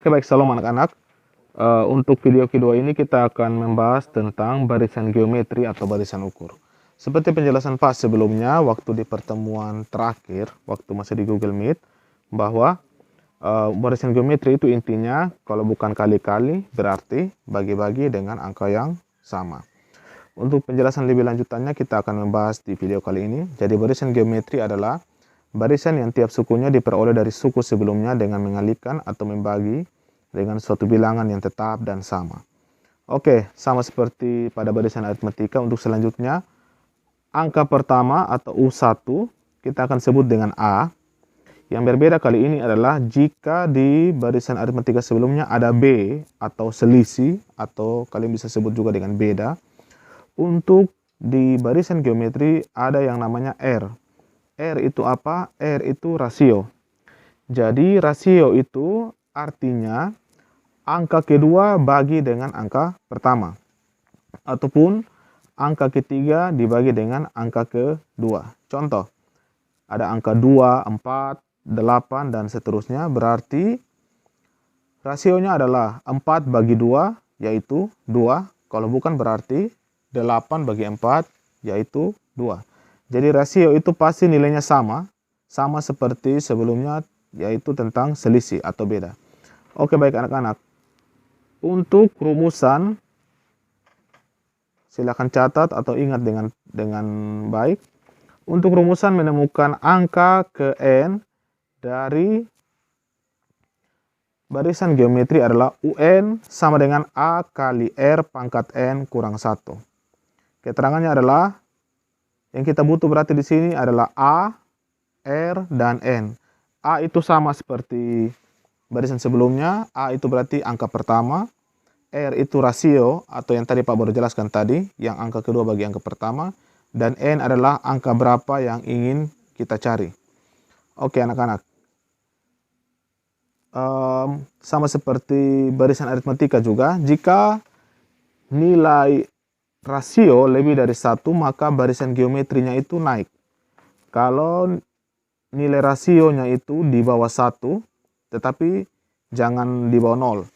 Oke, baik, salam anak-anak. Untuk video kedua ini kita akan membahas tentang barisan geometri atau barisan ukur. Seperti penjelasan pas sebelumnya, waktu di pertemuan terakhir, waktu masih di Google Meet, bahwa barisan geometri itu intinya kalau bukan kali-kali berarti bagi-bagi dengan angka yang sama. Untuk penjelasan lebih lanjutannya kita akan membahas di video kali ini. Jadi barisan geometri adalah barisan yang tiap sukunya diperoleh dari suku sebelumnya dengan mengalihkan atau membagi dengan suatu bilangan yang tetap dan sama. Oke, sama seperti pada barisan aritmatika, untuk selanjutnya angka pertama atau U1 kita akan sebut dengan A. Yang berbeda kali ini adalah jika di barisan aritmatika sebelumnya ada B atau selisih, atau kalian bisa sebut juga dengan beda. Untuk di barisan geometri ada yang namanya R. R itu apa? R itu rasio. Jadi rasio itu artinya angka kedua bagi dengan angka pertama, ataupun angka ketiga dibagi dengan angka kedua. Contoh, ada angka 2, 4, 8, dan seterusnya. Berarti rasionya adalah 4 bagi 2, yaitu 2. Kalau bukan berarti 8 bagi 4, yaitu 2. Jadi rasio itu pasti nilainya sama seperti sebelumnya, yaitu tentang selisih atau beda. Oke, baik anak-anak. Untuk rumusan, silakan catat atau ingat dengan baik. Untuk rumusan menemukan angka ke n dari barisan geometri adalah UN sama dengan A kali R pangkat n kurang 1. Keterangannya adalah yang kita butuh berarti di sini adalah A, R, dan N. A itu sama seperti barisan sebelumnya. A itu berarti angka pertama. R itu rasio atau yang tadi Pak baru jelaskan tadi, yang angka kedua bagi angka pertama. Dan N adalah angka berapa yang ingin kita cari. Oke anak-anak. Sama seperti barisan aritmatika juga, jika nilai rasio lebih dari 1, maka barisan geometrinya itu naik. Kalau nilai rasionya itu di bawah 1, tetapi jangan di bawah 0.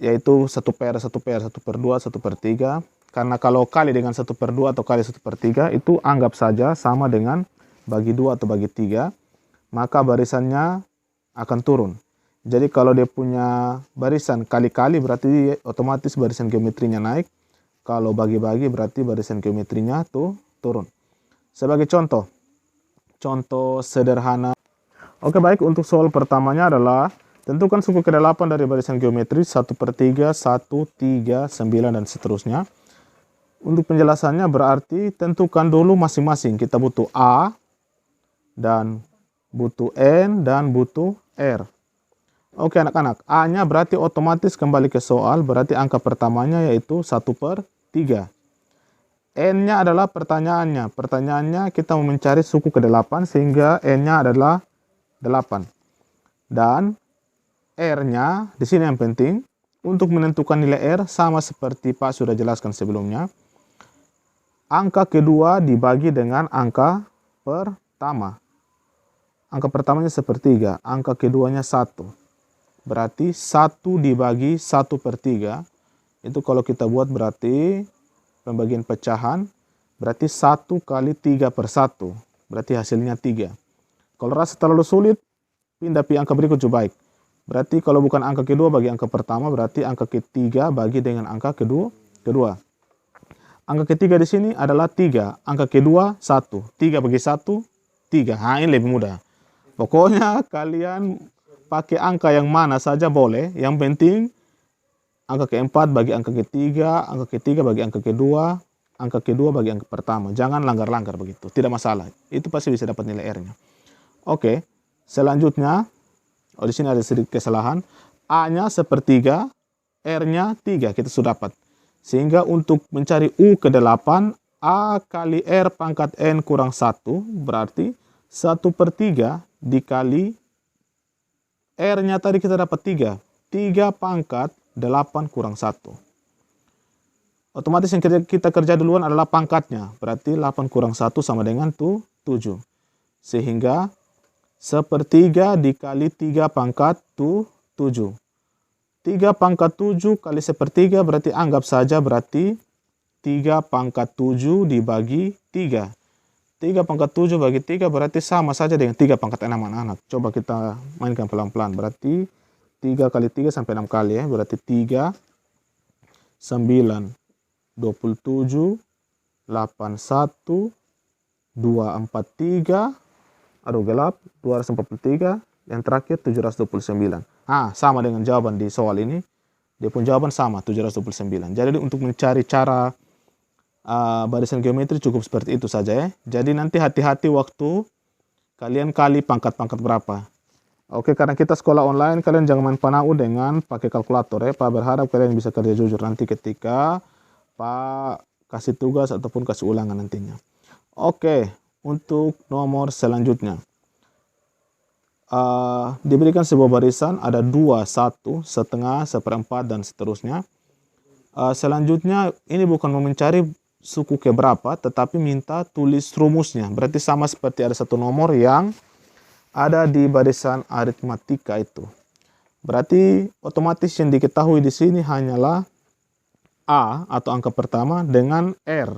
Yaitu 1 per 1 per 1 per 2, 1 per 3. Karena kalau kali dengan 1 per 2 atau kali 1 per 3, itu anggap saja sama dengan bagi 2 atau bagi 3. Maka barisannya akan turun. Jadi kalau dia punya barisan kali-kali, berarti otomatis barisan geometrinya naik. Kalau bagi-bagi berarti barisan geometrinya tuh turun. Sebagai contoh sederhana. Oke, baik, untuk soal pertamanya adalah tentukan suku ke-8 dari barisan geometri 1 per 3, 1, 3, 9, dan seterusnya. Untuk penjelasannya berarti tentukan dulu masing-masing. Kita butuh A, dan butuh N, dan butuh R. Oke anak-anak, A-nya berarti otomatis kembali ke soal, berarti angka pertamanya yaitu 1 per 3. N-nya adalah pertanyaannya. Pertanyaannya kita mau mencari suku ke-8 sehingga N-nya adalah 8. Dan R-nya, di sini yang penting, untuk menentukan nilai R sama seperti Pak sudah jelaskan sebelumnya. Angka kedua dibagi dengan angka pertama. Angka pertamanya sepertiga, angka keduanya 1. Berarti 1 dibagi 1 per 3. Itu kalau kita buat berarti pembagian pecahan, berarti 1 kali 3 per 1. Berarti hasilnya 3. Kalau rasa terlalu sulit, pindah ke angka berikut juga baik. Berarti kalau bukan angka kedua bagi angka pertama, berarti angka ketiga bagi dengan angka kedua. Angka ketiga di sini adalah 3. Angka kedua 1. 3 bagi 1, 3. Nah, ini lebih mudah. Pokoknya kalian pakai angka yang mana saja boleh. Yang penting angka keempat bagi angka ketiga, angka ketiga bagi angka kedua, angka kedua bagi angka pertama. Jangan langgar-langgar begitu. Tidak masalah. Itu pasti bisa dapat nilai R-nya. Oke. Selanjutnya, di sini ada sedikit kesalahan. A-nya sepertiga, R-nya 3, kita sudah dapat. Sehingga untuk mencari U ke-8, A kali R pangkat N kurang 1, berarti 1 per 3 dikali R-nya tadi kita dapat 3. 3 pangkat 8 kurang 1. Otomatis yang kita kerja duluan adalah pangkatnya. Berarti 8 kurang 1 sama dengan 7. Sehingga 1/3 dikali 3 pangkat 7. 3 pangkat 7 kali 1/3 berarti anggap saja berarti 3 pangkat 7 dibagi 3. 3 pangkat 7 bagi 3 berarti sama saja dengan 3 pangkat 6 anak-anak. Coba kita mainkan pelan-pelan. Berarti 3 kali 3 sampai 6 kali ya. Berarti 3, 9, 27, 81, 243, aduh gelap, 243, yang terakhir 729. Sama dengan jawaban di soal ini. Dia pun jawaban sama, 729. Jadi untuk mencari cara barisan geometri cukup seperti itu saja ya. Jadi nanti hati-hati waktu kalian kali pangkat-pangkat berapa. Oke, karena kita sekolah online, kalian jangan main panau dengan pakai kalkulator ya. Pak berharap kalian bisa kerja jujur nanti ketika Pak kasih tugas ataupun kasih ulangan nantinya. Oke, untuk nomor selanjutnya. Diberikan sebuah barisan, ada 2, 1, setengah, 1/4, dan seterusnya. Selanjutnya, ini bukan mau mencari suku keberapa, tetapi minta tulis rumusnya. Berarti sama seperti ada satu nomor yang ada di barisan aritmatika itu. Berarti otomatis yang diketahui di sini hanyalah A atau angka pertama dengan R.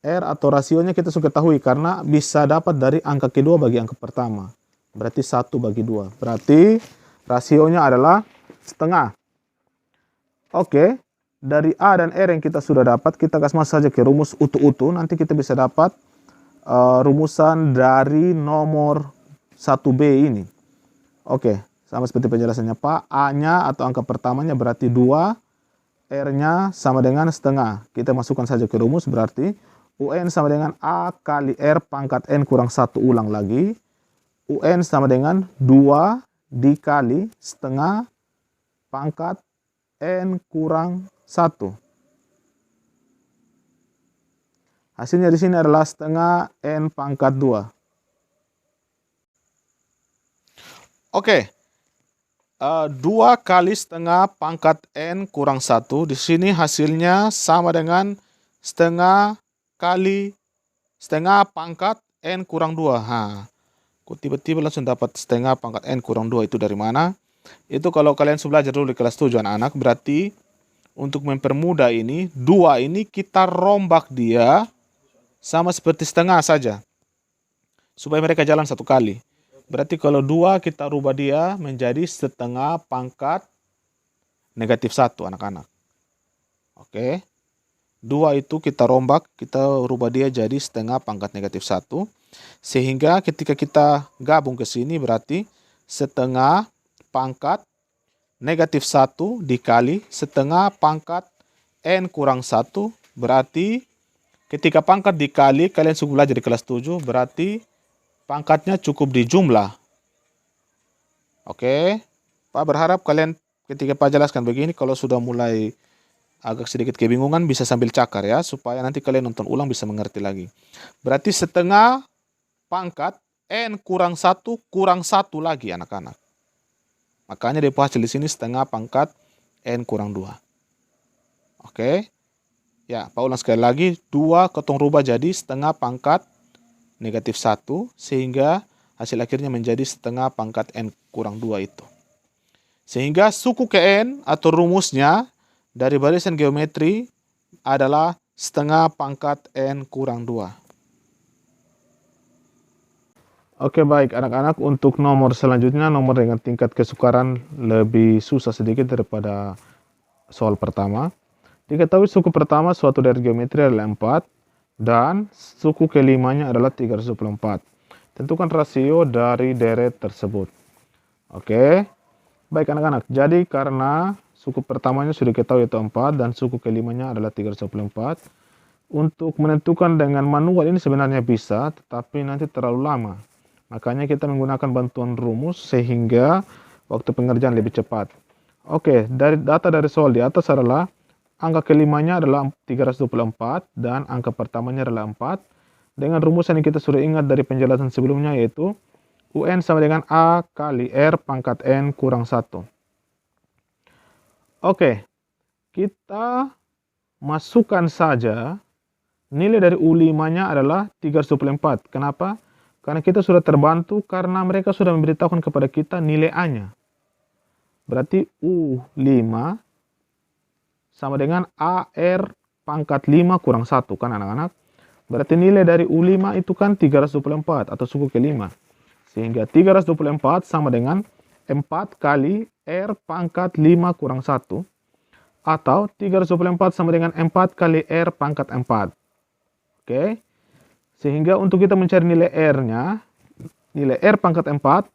R atau rasionya kita sudah ketahui karena bisa dapat dari angka kedua bagi angka pertama. Berarti 1 bagi 2. Berarti rasionya adalah setengah. Oke, dari A dan R yang kita sudah dapat, kita kasih masuk saja ke rumus utuh-utuh. Nanti kita bisa dapat rumusan dari nomor 1B ini. Oke, sama seperti penjelasannya Pak. A-nya atau angka pertamanya berarti 2. R-nya sama dengan setengah. Kita masukkan saja ke rumus, berarti UN sama dengan A kali R pangkat N kurang 1 ulang lagi. UN sama dengan 2 dikali setengah pangkat N kurang 1. Hasilnya di sini adalah setengah N pangkat 2. Oke. 2 kali setengah pangkat N kurang 1. Di sini hasilnya sama dengan setengah kali setengah pangkat N kurang 2. Kok tiba-tiba langsung dapat setengah pangkat N kurang 2 itu dari mana? Itu kalau kalian sudah belajar dulu di kelas 7 anak-anak, berarti untuk mempermudah ini, 2 ini kita rombak dia sama seperti setengah saja. Supaya mereka jalan satu kali. Berarti kalau 2 kita rubah dia menjadi setengah pangkat negatif 1 anak-anak. Oke. 2 itu kita rombak, kita rubah dia jadi setengah pangkat negatif 1. Sehingga ketika kita gabung ke sini berarti setengah pangkat negatif 1 dikali setengah pangkat N kurang 1. Berarti ketika pangkat dikali, kalian sudah belajar di kelas 7, berarti pangkatnya cukup di jumlah. Oke. Pak berharap kalian ketika Pak jelaskan begini, kalau sudah mulai agak sedikit kebingungan bisa sambil cakar ya, supaya nanti kalian nonton ulang bisa mengerti lagi. Berarti setengah pangkat N kurang 1 lagi anak-anak. Makanya dia hasil di sini setengah pangkat N kurang 2. Oke. Ya, Pak ulang sekali lagi. 2 ketong rubah jadi setengah pangkat negatif 1. Sehingga hasil akhirnya menjadi setengah pangkat N kurang 2 itu. Sehingga suku ke N atau rumusnya dari barisan geometri adalah setengah pangkat N kurang 2. Oke, baik anak-anak, untuk nomor selanjutnya, nomor dengan tingkat kesukaran lebih susah sedikit daripada soal pertama. Diketahui suku pertama suatu dari geometri adalah 4 dan suku kelimanya adalah 324. Tentukan rasio dari deret tersebut. Oke, baik anak-anak, jadi karena suku pertamanya sudah diketahui yaitu 4 dan suku kelimanya adalah 324. Untuk menentukan dengan manual ini sebenarnya bisa, tetapi nanti terlalu lama. Makanya kita menggunakan bantuan rumus sehingga waktu pengerjaan lebih cepat. Oke, dari data dari soal di atas adalah angka kelimanya adalah 324 dan angka pertamanya adalah 4. Dengan rumus yang kita sudah ingat dari penjelasan sebelumnya yaitu UN sama dengan A kali R pangkat N kurang 1. Oke, kita masukkan saja nilai dari U5-nya adalah 324. Kenapa? Karena kita sudah terbantu karena mereka sudah memberitahukan kepada kita nilai A-nya. Berarti U5 sama dengan AR pangkat 5 kurang 1 kan anak-anak. Berarti nilai dari U5 itu kan 324 atau suku ke-5. Sehingga 324 sama dengan 4 kali R pangkat 5 kurang 1. Atau 324 sama dengan 4 kali R pangkat 4. Oke. Sehingga untuk kita mencari nilai R-nya, nilai R pangkat 4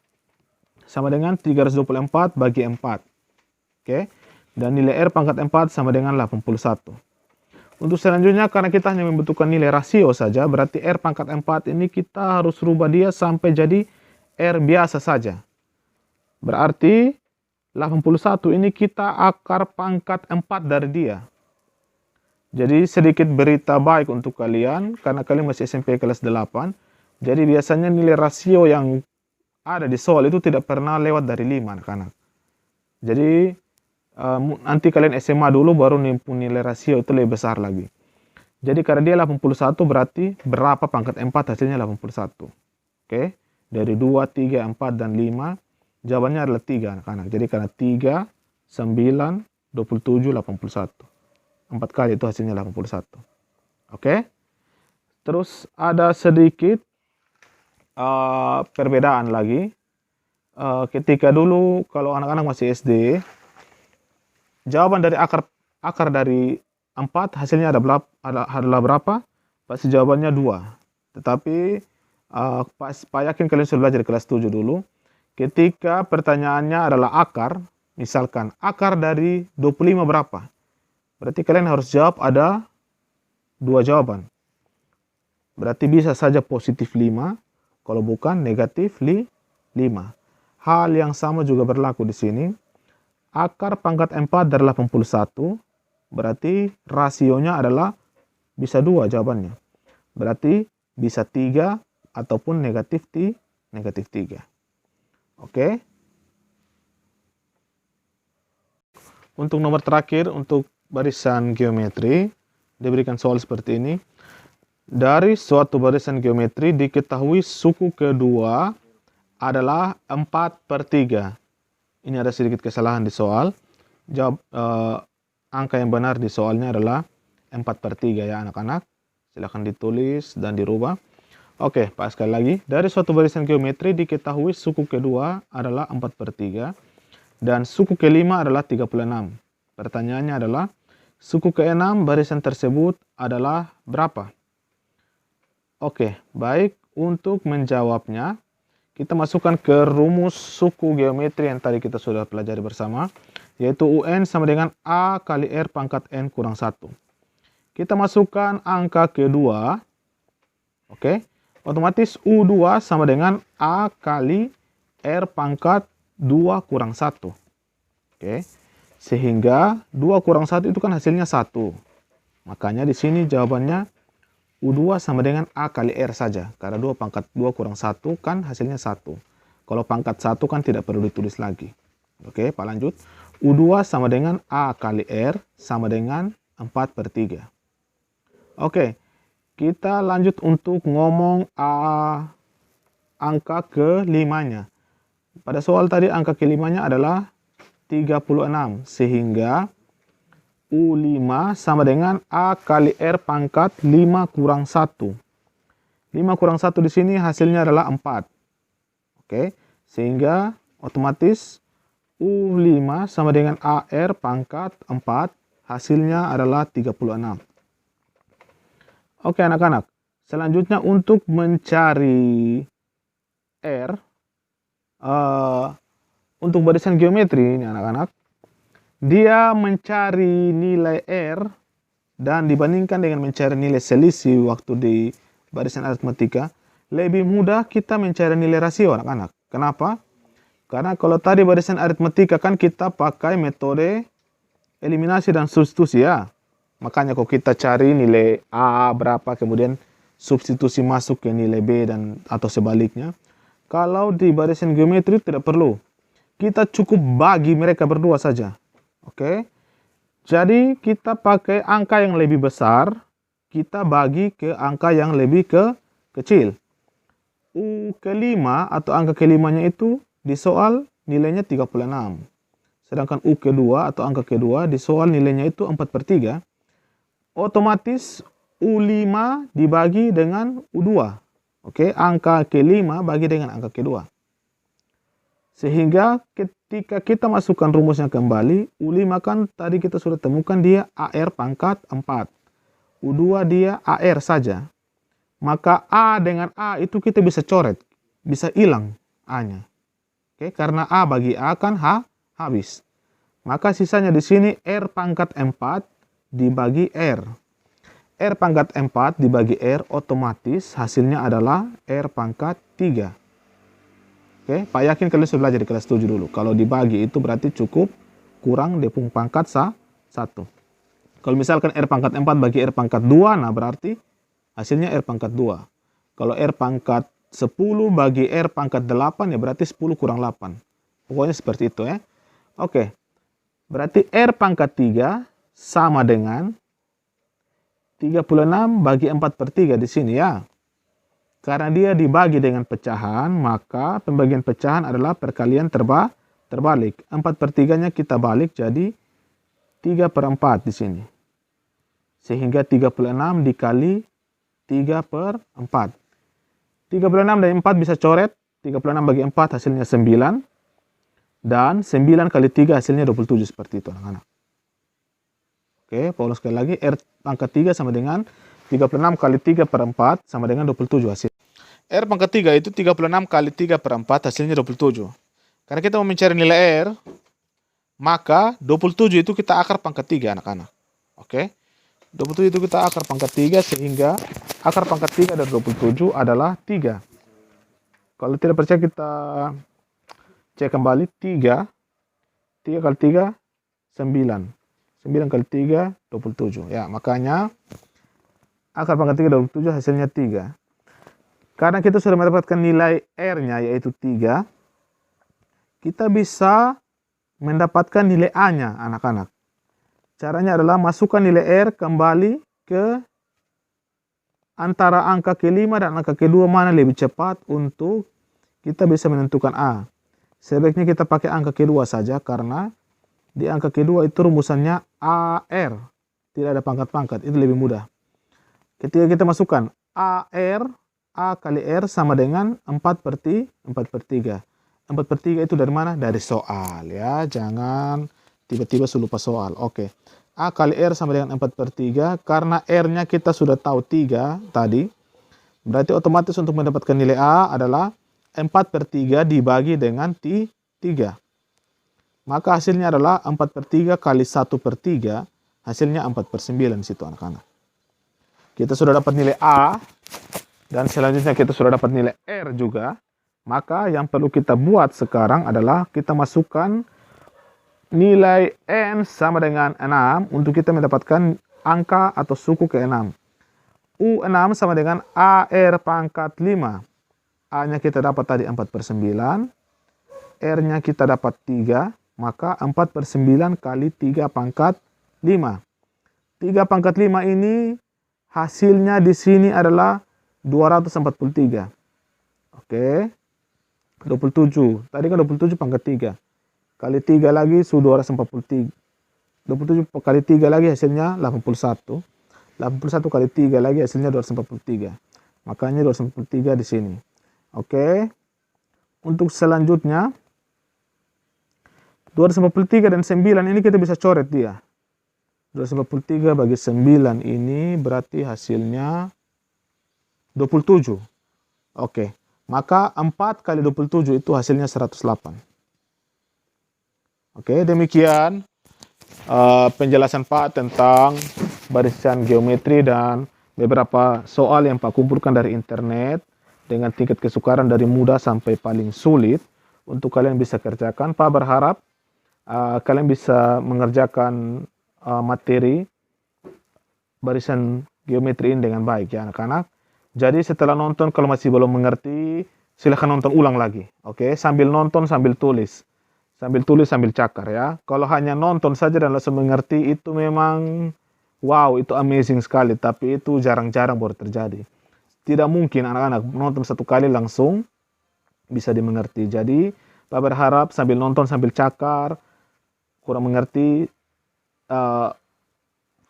sama dengan 324 bagi 4. Oke. Dan nilai R pangkat 4 sama dengan 81. Untuk selanjutnya, karena kita hanya membutuhkan nilai rasio saja, berarti R pangkat 4 ini kita harus rubah dia sampai jadi R biasa saja. Berarti 81 ini kita akar pangkat 4 dari dia. Jadi sedikit berita baik untuk kalian, karena kalian masih SMP kelas 8. Jadi biasanya nilai rasio yang ada di soal itu tidak pernah lewat dari 5 anak-anak. Jadi nanti kalian SMA dulu baru nilai rasio itu lebih besar lagi. Jadi karena dia 81 berarti berapa pangkat 4 hasilnya 81. Oke. Dari 2, 3, 4, dan 5 jawabannya adalah 3 anak-anak. Jadi karena 3, 9, 27, 81. 4 kali itu hasilnya 81. Oke. Terus ada sedikit perbedaan lagi. Ketika dulu kalau anak-anak masih SD, jawaban dari akar dari 4 hasilnya adalah berapa? Pasti jawabannya 2. Tetapi Pak yakin kalian sudah belajar di kelas 7 dulu. Ketika pertanyaannya adalah akar, misalkan akar dari 25 berapa? Berarti kalian harus jawab ada 2 jawaban. Berarti bisa saja positif 5, kalau bukan negatif 5. Hal yang sama juga berlaku di sini. Akar pangkat 4 dari 81, berarti rasionya adalah bisa 2 jawabannya. Berarti bisa 3 ataupun negatif 3. Oke. Untuk nomor terakhir, untuk barisan geometri, diberikan soal seperti ini. Dari suatu barisan geometri diketahui suku kedua adalah 4/3. Ini ada sedikit kesalahan di soal. Angka yang benar di soalnya adalah 4/3 ya anak-anak. Silahkan ditulis dan dirubah. Oke, Pak sekali lagi. Dari suatu barisan geometri diketahui suku kedua adalah 4/3 dan suku kelima adalah 36. Pertanyaannya adalah suku ke-6 barisan tersebut adalah berapa? Oke, baik. Untuk menjawabnya, kita masukkan ke rumus suku geometri yang tadi kita sudah pelajari bersama, yaitu UN sama dengan A kali R pangkat N kurang 1. Kita masukkan angka kedua. Oke, otomatis U2 sama dengan A kali R pangkat 2 kurang 1. Oke, sehingga 2 kurang 1 itu kan hasilnya 1. Makanya di sini jawabannya U2 sama dengan A kali R saja. Karena 2 pangkat 2 kurang 1 kan hasilnya 1. Kalau pangkat 1 kan tidak perlu ditulis lagi. Oke, Pak lanjut. U2 sama dengan A kali R sama dengan 4/3. Oke, kita lanjut untuk ngomong angka ke-5-nya. Pada soal tadi angka ke-5-nya adalah 36. Sehingga U5 sama dengan A kali R pangkat 5 kurang 1. 5 kurang 1 di sini hasilnya adalah 4. Oke, sehingga otomatis U5 sama dengan AR pangkat 4, hasilnya adalah 36. Oke anak-anak, selanjutnya untuk mencari R, untuk barisan geometri ini anak-anak, dia mencari nilai R dan dibandingkan dengan mencari nilai selisih waktu di barisan aritmatika, lebih mudah kita mencari nilai rasio anak-anak. Kenapa? Karena kalau tadi barisan aritmatika kan kita pakai metode eliminasi dan substitusi ya. Makanya kalau kita cari nilai A berapa kemudian substitusi masuk ke nilai B dan atau sebaliknya. Kalau di barisan geometri tidak perlu. Kita cukup bagi mereka berdua saja. Oke, jadi kita pakai angka yang lebih besar, kita bagi ke angka yang lebih kecil. U ke-5 atau angka ke-5-nya itu di soal nilainya 36. sedangkan U kedua atau angka kedua di soal nilainya itu 4/3, otomatis U5 dibagi dengan U2. Oke, angka ke-5 bagi dengan angka kedua. Sehingga ketika kita masukkan rumusnya kembali, U5 kan tadi kita sudah temukan dia AR pangkat 4. U2 dia AR saja. Maka A dengan A itu kita bisa coret, bisa hilang A-nya. Oke, karena A bagi A kan habis. Maka sisanya di sini R pangkat 4 dibagi R. R pangkat 4 dibagi R, otomatis hasilnya adalah R pangkat 3. Oke, Pak yakin kalian sudah belajar di kelas 7 dulu. Kalau dibagi itu berarti cukup kurang depung pangkat 1. Kalau misalkan R pangkat 4 bagi R pangkat 2, nah berarti hasilnya R pangkat 2. Kalau R pangkat 10 bagi R pangkat 8, ya berarti 10 kurang 8. Pokoknya seperti itu ya. Oke, berarti R pangkat 3 sama dengan 36 bagi 4/3 di sini ya. Karena dia dibagi dengan pecahan, maka pembagian pecahan adalah perkalian terbalik. 4/3-nya kita balik jadi 3/4 di sini. Sehingga 36 dikali 3/4. 36 dan 4 bisa coret. 36 bagi 4 hasilnya 9. Dan 9 kali 3 hasilnya 27 seperti itu anak-anak. Oke, Paulus sekali lagi, R pangkat 3 sama dengan 36 kali 3/4 sama dengan 27 hasil. R pangkat 3 itu 36 kali 3/4 hasilnya 27. Karena kita mau mencari nilai R, maka 27 itu kita akar pangkat 3 anak-anak. Oke, 27 itu kita akar pangkat 3 sehingga akar pangkat 3 dari 27 adalah 3. Kalau tidak percaya kita cek kembali 3 kali 3, 9. 9 kali 3, 27. Ya, makanya akar pangkat 3 27 hasilnya 3. Karena kita sudah mendapatkan nilai R-nya yaitu 3, kita bisa mendapatkan nilai A-nya anak-anak. Caranya adalah masukkan nilai R kembali ke antara angka ke-5 dan angka ke-2 mana lebih cepat untuk kita bisa menentukan A. Sebaiknya kita pakai angka ke-2 saja karena di angka kedua itu rumusannya AR. Tidak ada pangkat-pangkat, itu lebih mudah. Ketika kita masukkan AR, A kali R sama dengan 4/3. 4/3 itu dari mana? Dari soal ya. Jangan tiba-tiba lupa soal. Oke. A kali R sama dengan 4/3. Karena R-nya kita sudah tahu 3 tadi. Berarti otomatis untuk mendapatkan nilai A adalah 4/3 dibagi dengan 3. Maka hasilnya adalah 4/3 kali 1/3, hasilnya 4/9 situ anak-anak. Kita sudah dapat nilai A, dan selanjutnya kita sudah dapat nilai R juga. Maka yang perlu kita buat sekarang adalah kita masukkan nilai N sama dengan 6 untuk kita mendapatkan angka atau suku ke-6. U6 sama dengan AR pangkat 5. A-nya kita dapat tadi 4/9, R-nya kita dapat 3, maka 4/9 kali 3 pangkat 5. 3 pangkat 5 ini hasilnya di sini adalah 243. Oke. 27. Tadi kan 27 pangkat 3. Kali 3 lagi sudah 243. 27 kali 3 lagi hasilnya 81. 81 kali 3 lagi hasilnya 243. Makanya 243 di sini. Oke. Untuk selanjutnya 243 dan 9 ini kita bisa coret dia. 243 bagi 9 ini berarti hasilnya 27. Oke. Maka 4 kali 27 itu hasilnya 108. Oke, demikian penjelasan Pak tentang barisan geometri dan beberapa soal yang Pak kumpulkan dari internet dengan tingkat kesukaran dari mudah sampai paling sulit untuk kalian bisa kerjakan. Pak berharap kalian bisa mengerjakan materi barisan geometri ini dengan baik ya anak-anak. Jadi setelah nonton kalau masih belum mengerti silahkan nonton ulang lagi. Oke, sambil nonton sambil tulis. Sambil tulis sambil cakar ya. Kalau hanya nonton saja dan langsung mengerti itu memang wow, itu amazing sekali. Tapi itu jarang-jarang baru terjadi. Tidak mungkin anak-anak nonton satu kali langsung bisa dimengerti. Jadi Pak berharap sambil nonton sambil cakar kurang mengerti,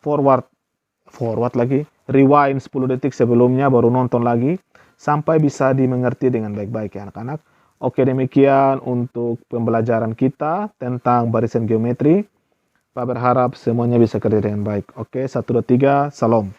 forward lagi, rewind 10 detik sebelumnya baru nonton lagi sampai bisa dimengerti dengan baik-baik ya anak-anak. Oke, demikian untuk pembelajaran kita tentang barisan geometri. Pak berharap semuanya bisa kerja dengan baik. Oke, 1, 2, 3, salam.